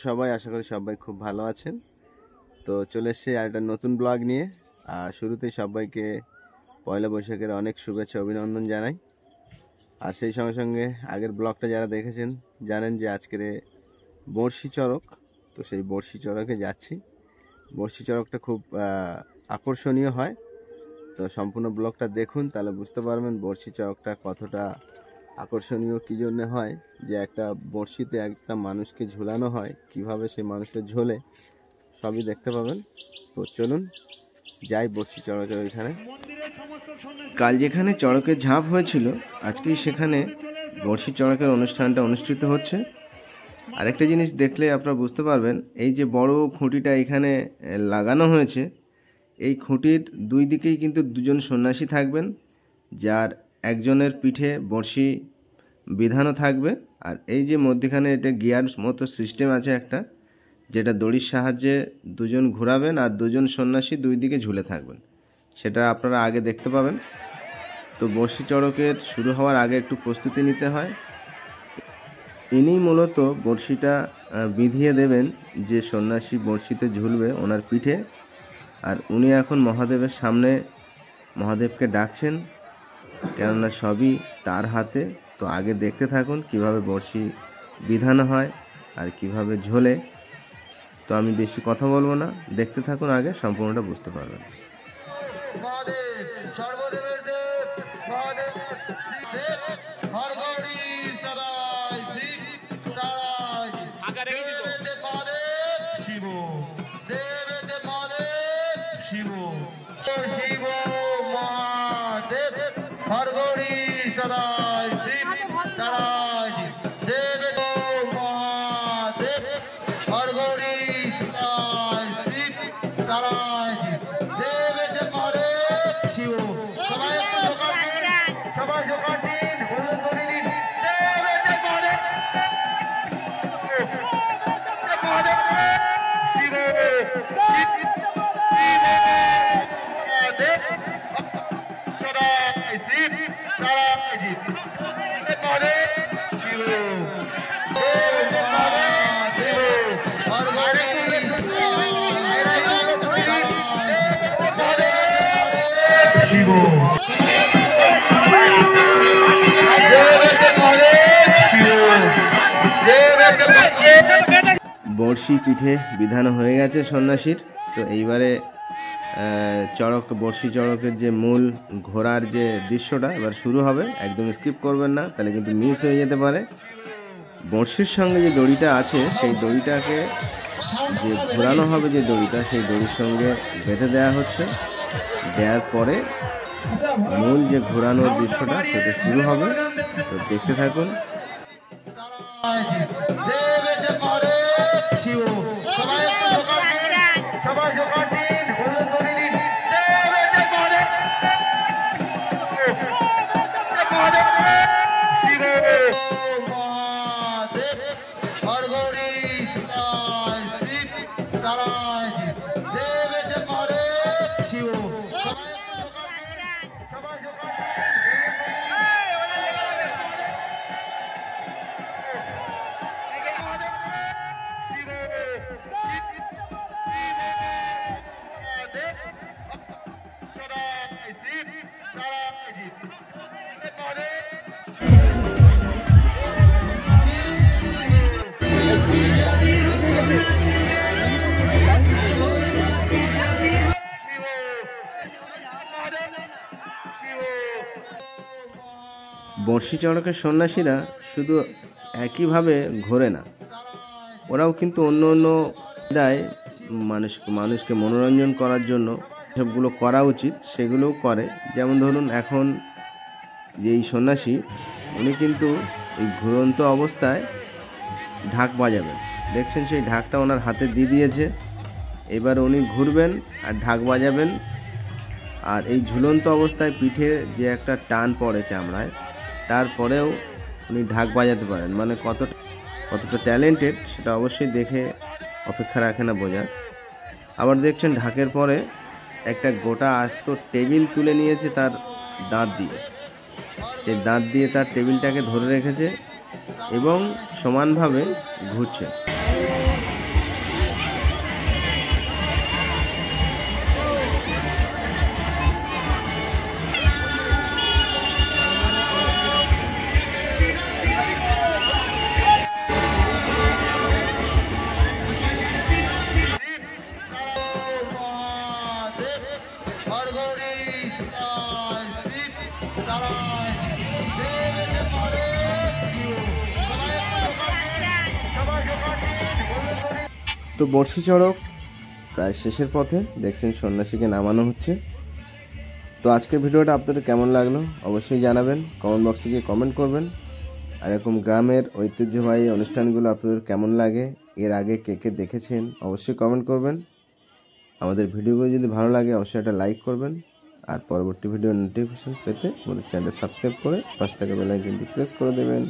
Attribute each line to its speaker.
Speaker 1: সবাই? আশা করি সবাই খুব ভালো আছেন। তো চলে এসেছি আর একটা নতুন ব্লগ নিয়ে। শুরুতেই সবাইকে পয়লা বৈশাখের অনেক শুভেচ্ছা অভিনন্দন জানাই। আর সেই সঙ্গে সঙ্গে আগের ব্লগটা যারা দেখেছেন জানেন যে আজকের বড়শি চড়ক। তো সেই বড়শি চড়কে যাচ্ছি। বড়শি চড়কটা খুব আকর্ষণীয় হয়। তো সম্পূর্ণ ব্লগটা দেখুন, তাহলে বুঝতে পারবেন বড়শি চড়কটা কতটা আকর্ষণীয় কী জন্যে হয়। যে একটা বড়শিতে একটা মানুষকে ঝুলানো হয়, কিভাবে সেই মানুষটা ঝোলে সবই দেখতে পাবেন। তো চলুন যাই বড়শি চড়কের ওইখানে। কাল যেখানে চড়কের ঝাঁপ হয়েছিল, আজকেই সেখানে বড়শি চড়কের অনুষ্ঠানটা অনুষ্ঠিত হচ্ছে। আরেকটা জিনিস দেখলে আপনারা বুঝতে পারবেন, এই যে বড় খুঁটিটা এখানে লাগানো হয়েছে, এই খুঁটির দুই দিকেই কিন্তু দুজন সন্ন্যাসী থাকবেন, যার একজনের পিঠে বড়শি বিধানও থাকবে। আর এই যে মধ্যখানে এটা গিয়ার মতো সিস্টেম আছে একটা, যেটা দড়ির সাহায্যে দুজন ঘোরাবেন আর দুজন সন্ন্যাসী দুই দিকে ঝুলে থাকবেন, সেটা আপনারা আগে দেখতে পাবেন। তো বড়শি চড়কের শুরু হওয়ার আগে একটু প্রস্তুতি নিতে হয়। ইনি মূলত বড়শিটা বিধিয়ে দেবেন যে সন্ন্যাসী বড়শিতে ঝুলবে ওনার পিঠে। আর উনি এখন মহাদেবের সামনে মহাদেবকে ডাকছেন, কেননা সবই তার হাতে। তো আগে দেখতে থাকুন কিভাবে বড়শি বিধানো হয় আর কিভাবে ঝোলে। তো আমি বেশি কথা বলবো না, দেখতে থাকুন, আগে সম্পূর্ণটা বুঝতে পারবেন। বড়শি পিঠে বিধানো হয়ে গেছে সন্ন্যাসীর। তো এইবারে চড়ক, বড়শি চড়কের যে মূল ঘোরার যে দৃশ্যটা এবার শুরু হবে। একদম স্কিপ করবেন না, তাহলে কিন্তু মিস হয়ে যেতে পারে। বড়শির সঙ্গে যে দড়িটা আছে, সেই দড়িটাকে যে ঘোরানো হবে, যে দড়িটা, সেই দড়ির সঙ্গে বেঁধে দেওয়া হচ্ছে। দেওয়ার পরে মূল যে ঘোরানোর দৃশ্যটা সেটা শুরু হবে। তো দেখতে থাকুন। বড়শি চড়কের সন্ন্যাসীরা শুধু একইভাবে ঘোরে না, ওরাও কিন্তু অন্য অন্য দায় মানুষকে মনোরঞ্জন করার জন্য সবগুলো করা উচিত সেগুলোও করে। যেমন ধরুন, এখন যেই সন্ন্যাসী, উনি কিন্তু এই ঘুরন্ত অবস্থায় ঢাক বাজাবেন। দেখছেন সেই ঢাকটা ওনার হাতে দিয়ে দিয়েছে। এবার উনি ঘুরবেন আর ঢাক বাজাবেন। আর এই ঝুলন্ত অবস্থায় পিঠে যে একটা টান পড়ে চামড়ায়, তারপরেও উনি ঢাক বাজাতে পারেন। মানে কতটা ট্যালেন্টেড সেটা অবশ্যই দেখে অপেক্ষা রাখে না বোঝার। আবার দেখছেন ঢাকের পরে একটা গোটা আস্ত টেবিল তুলে নিয়েছে তার দাঁত দিয়ে। সেই দাঁত দিয়ে তার টেবিলটাকে ধরে রেখেছে এবং সমানভাবে ঘুরছে। তো বর্ষি চড়ক প্রায় শেষের পথে, দেখছেন সন্ন্যাসীকে নামানো হচ্ছে। তো আজকের ভিডিওটা আপনাদের কেমন লাগলো অবশ্যই জানাবেন, কমেন্ট বক্সে গিয়ে কমেন্ট করবেন। আর এরকম গ্রামের ঐতিহ্যবাহী অনুষ্ঠানগুলো আপনাদের কেমন লাগে, এর আগে কে কে দেখেছেন অবশ্যই কমেন্ট করবেন। আমাদের ভিডিওগুলো যদি ভালো লাগে অবশ্যই একটা লাইক করবেন, আর পরবর্তী ভিডিও নোটিফিকেশন পেতে আমাদের চ্যানেলটা সাবস্ক্রাইব করে পাশে থাকা বেল আইকনটি প্রেস করে দেবেন।